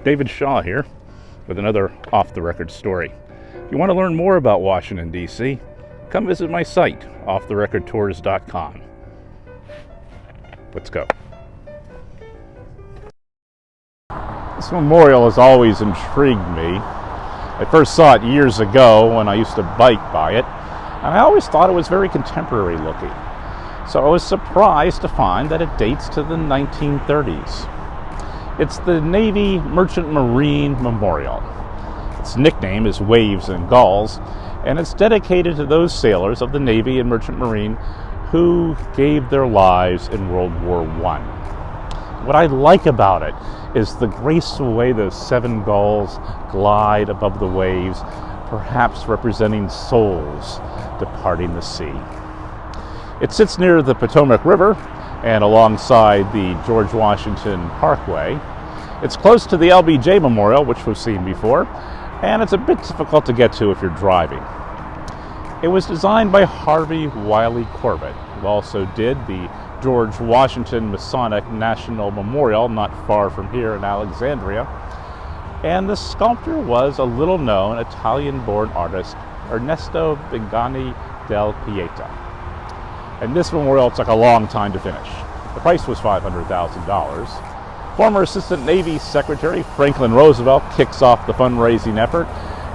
David Shaw here with another off-the-record story. If you want to learn more about Washington, D.C., come visit my site, offtherecordtours.com. Let's go. This memorial has always intrigued me. I first saw it years ago when I used to bike by it, and I always thought it was very contemporary looking. So I was surprised to find that it dates to the 1930s. It's the Navy Merchant Marine Memorial. Its nickname is Waves and Gulls, and it's dedicated to those sailors of the Navy and Merchant Marine who gave their lives in World War I. What I like about it is the graceful way those 7 gulls glide above the waves, perhaps representing souls departing the sea. It sits near the Potomac River and alongside the George Washington Parkway. It's close to the LBJ Memorial, which we've seen before, and it's a bit difficult to get to if you're driving. It was designed by Harvey Wiley Corbett, who also did the George Washington Masonic National Memorial not far from here in Alexandria. And the sculptor was a little-known Italian-born artist, Ernesto Bingani del Pieta. And this memorial took a long time to finish. The price was $500,000. Former Assistant Navy Secretary Franklin Roosevelt kicks off the fundraising effort,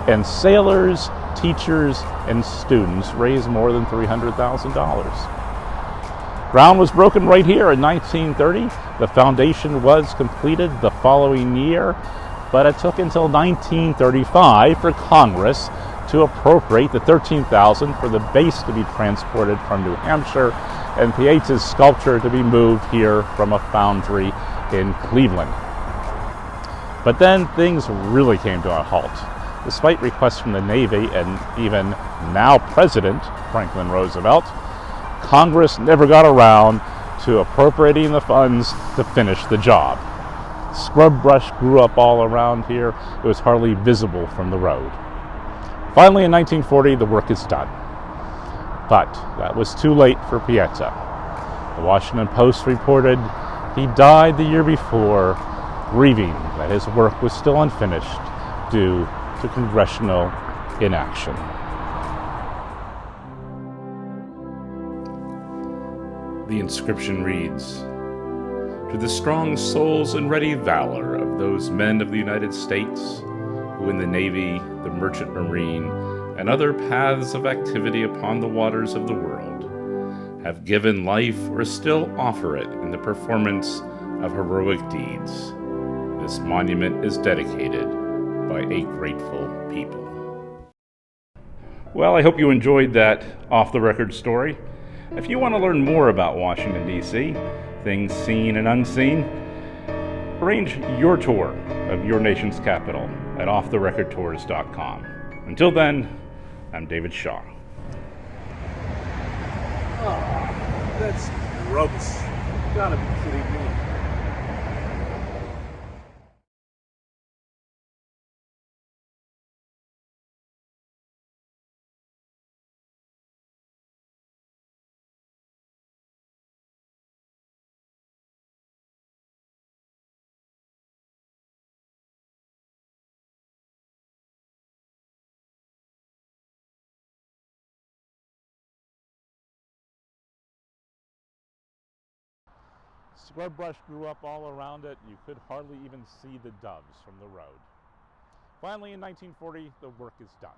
and sailors, teachers, and students raised more than $300,000. Ground was broken right here in 1930. The foundation was completed the following year, but it took until 1935 for Congress to appropriate the $13,000 for the base to be transported from New Hampshire and Pieta's sculpture to be moved here from a foundry in Cleveland. But then things really came to a halt. Despite requests from the Navy and even now President Franklin Roosevelt, Congress never got around to appropriating the funds to finish the job. Scrub brush grew up all around here. It was hardly visible from the road. Finally, in 1940, the work is done. But that was too late for Pieta. The Washington Post reported he died the year before, grieving that his work was still unfinished due to congressional inaction. The inscription reads, "To the strong souls and ready valor of those men of the United States who in the Navy, the Merchant Marine, and other paths of activity upon the waters of the world have given life or still offer it in the performance of heroic deeds, this monument is dedicated by a grateful people." Well, I hope you enjoyed that off-the-record story. If you want to learn more about Washington, D.C., things seen and unseen, arrange your tour of your nation's capital at offtherecordtours.com. Until then, I'm David Shaw. Oh, that's gross. You gotta be kidding me. Scrub brush grew up all around it. You could hardly even see the doves from the road. Finally, in 1940, the work is done.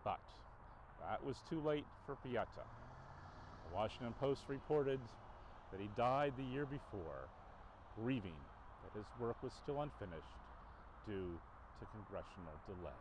But that was too late for Pieta. The Washington Post reported that he died the year before, grieving that his work was still unfinished due to congressional delay.